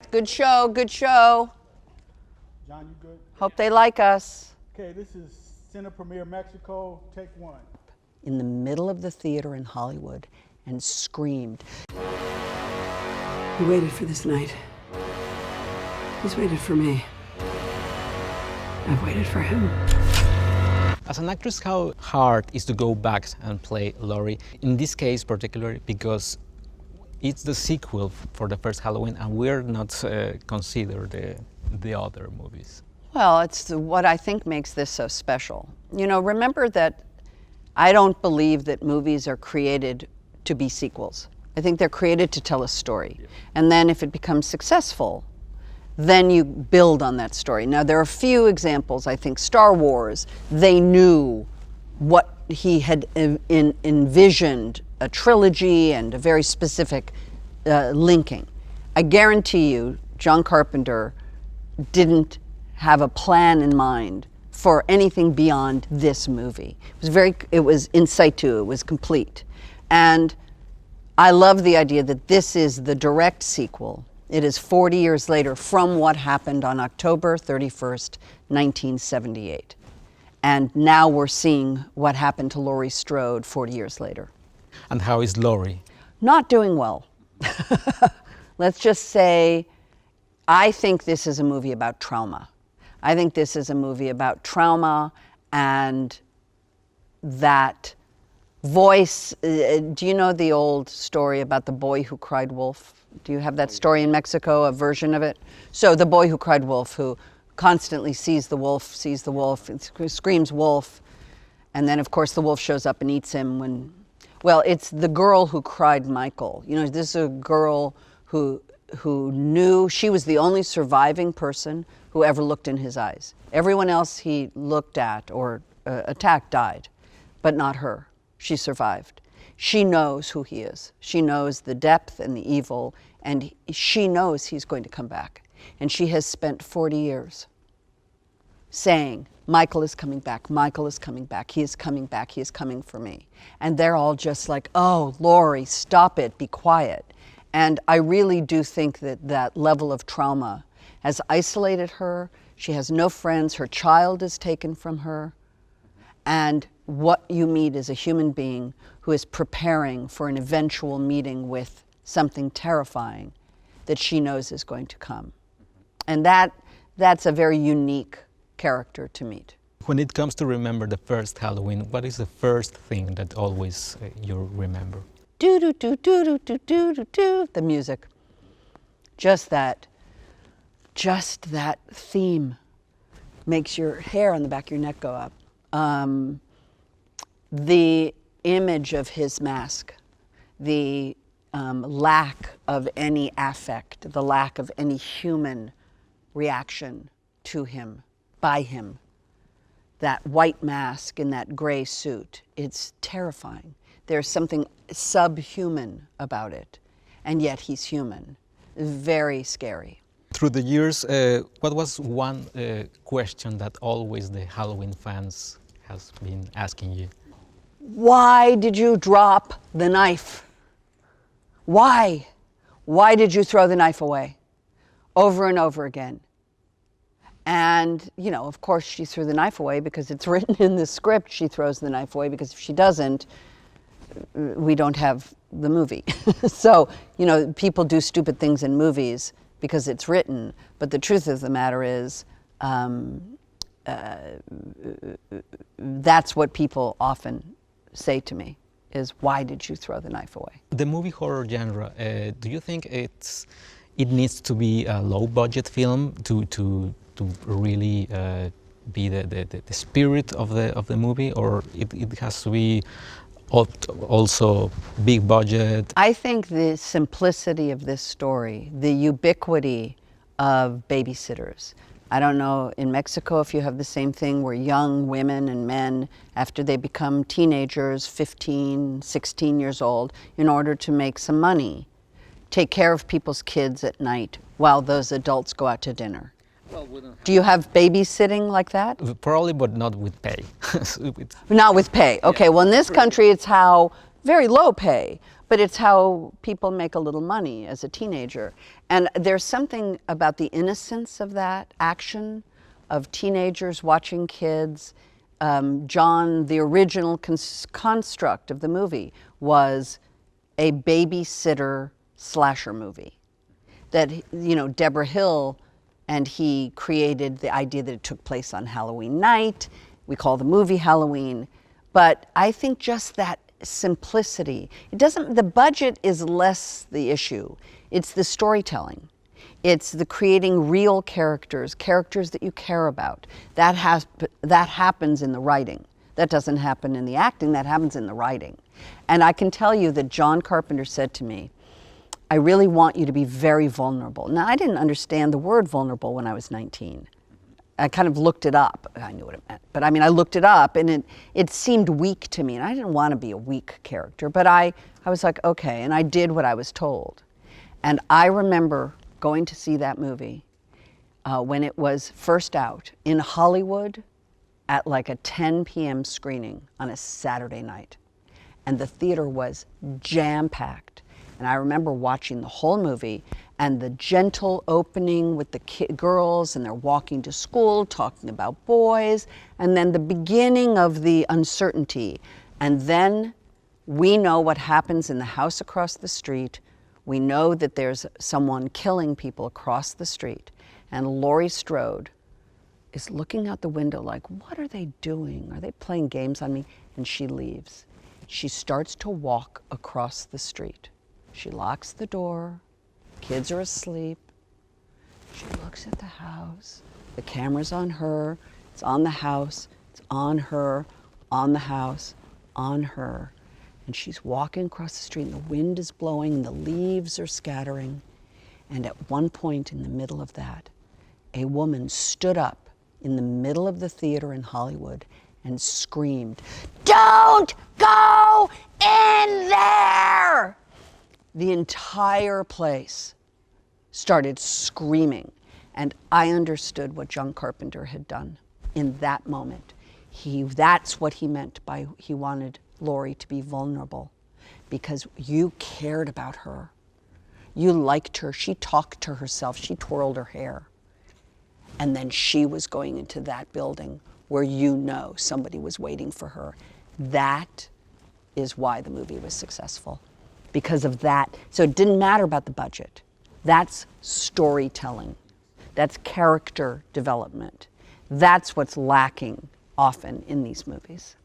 Good show, good show. John, you good? Hope they like us. Okay, this is Cine Premiere Mexico, take one. In the middle of the theater in Hollywood and screamed. He waited for this night. He's waited for me. I've waited for him. As an actress, how hard is to go back and play Laurie? In this case, particularly because it's the sequel for the first Halloween, and we're not considered the other movies. Well, it's what I think makes this so special. You know, remember that I don't believe that movies are created to be sequels. I think they're created to tell a story. Yeah. And then if it becomes successful, then you build on that story. Now, there are a few examples. I think Star Wars, they knew what he had envisioned, a trilogy and a very specific linking. I guarantee you, John Carpenter didn't have a plan in mind for anything beyond this movie. It was in situ, it was complete. And I love the idea that this is the direct sequel. It is 40 years later from what happened on October 31st, 1978. And now we're seeing what happened to Laurie Strode 40 years later. And how is Laurie? Not doing well. Let's just say, I think this is a movie about trauma. I think this is a movie about trauma and that voice. Do you know the old story about the boy who cried wolf? Do you have that story in Mexico, a version of it? So the boy who cried wolf, who constantly sees the wolf, and screams wolf, and then of course the wolf shows up and eats him when, well, it's the girl who cried Michael. You know, this is a girl who knew she was the only surviving person who ever looked in his eyes. Everyone else he looked at or attacked died, but not her. She survived. She knows who he is. She knows the depth and the evil, and she knows he's going to come back. And she has spent 40 years saying, Michael is coming back, Michael is coming back, he is coming back, he is coming for me. And they're all just like, oh, Laurie, stop it, be quiet. And I really do think that that level of trauma has isolated her. She has no friends, her child is taken from her. And what you meet is a human being who is preparing for an eventual meeting with something terrifying that she knows is going to come. And that's a very unique character to meet. When it comes to remember the first Halloween, what is the first thing that always you remember? Do do do do do do do do do. The music. Just that theme makes your hair on the back of your neck go up. The image of his mask, the lack of any affect, the lack of any human reaction to him, by him. That white mask in that gray suit, it's terrifying. There's something subhuman about it, and yet he's human. Very scary. Through the years, what was one question that always the Halloween fans has been asking you? Why did you drop the knife? Why? Why did you throw the knife away? Over and over again. And, you know, of course she threw the knife away because it's written in the script she throws the knife away, because if she doesn't, we don't have the movie. So, you know, people do stupid things in movies because it's written, but the truth of the matter is that's what people often say to me, is why did you throw the knife away? The movie horror genre, do you think it needs to be a low-budget film to really be the spirit of the movie, or it has to be also big budget? I think the simplicity of this story, the ubiquity of babysitters. I don't know in Mexico if you have the same thing where young women and men, after they become teenagers, 15, 16 years old, in order to make some money, take care of people's kids at night while those adults go out to dinner. Do you have babysitting like that? Probably, but not with pay. Not with pay. Okay, well in this country it's how very low pay, but it's how people make a little money as a teenager. And there's something about the innocence of that action, of teenagers watching kids. John, the original construct of the movie was a babysitter slasher movie. That, you know, Deborah Hill and he created the idea that it took place on Halloween night. We call the movie Halloween. But I think just that simplicity, the budget is less the issue. It's the storytelling. It's the creating real characters that you care about. That happens in the writing. That doesn't happen in the acting, that happens in the writing. And I can tell you that John Carpenter said to me, I really want you to be very vulnerable. Now, I didn't understand the word vulnerable when I was 19. I kind of looked it up. I knew what it meant. But I mean, I looked it up and it seemed weak to me. And I didn't want to be a weak character. But I was like, okay. And I did what I was told. And I remember going to see that movie when it was first out in Hollywood at like a 10 p.m. screening on a Saturday night. And the theater was jam-packed. And I remember watching the whole movie and the gentle opening with the girls and they're walking to school, talking about boys, and then the beginning of the uncertainty. And then we know what happens in the house across the street. We know that there's someone killing people across the street. And Laurie Strode is looking out the window like, what are they doing? Are they playing games on me? And she leaves. She starts to walk across the street. She locks the door, kids are asleep. She looks at the house, the camera's on her, it's on the house, it's on her, on the house, on her. And she's walking across the street and the wind is blowing and the leaves are scattering. And at one point in the middle of that, a woman stood up in the middle of the theater in Hollywood and screamed, "Don't go in there!" The entire place started screaming. And I understood what John Carpenter had done in that moment. That's what he meant by he wanted Laurie to be vulnerable, because you cared about her. You liked her. She talked to herself. She twirled her hair. And then she was going into that building where you know somebody was waiting for her. That is why the movie was successful. Because of that. So it didn't matter about the budget. That's storytelling. That's character development. That's what's lacking often in these movies.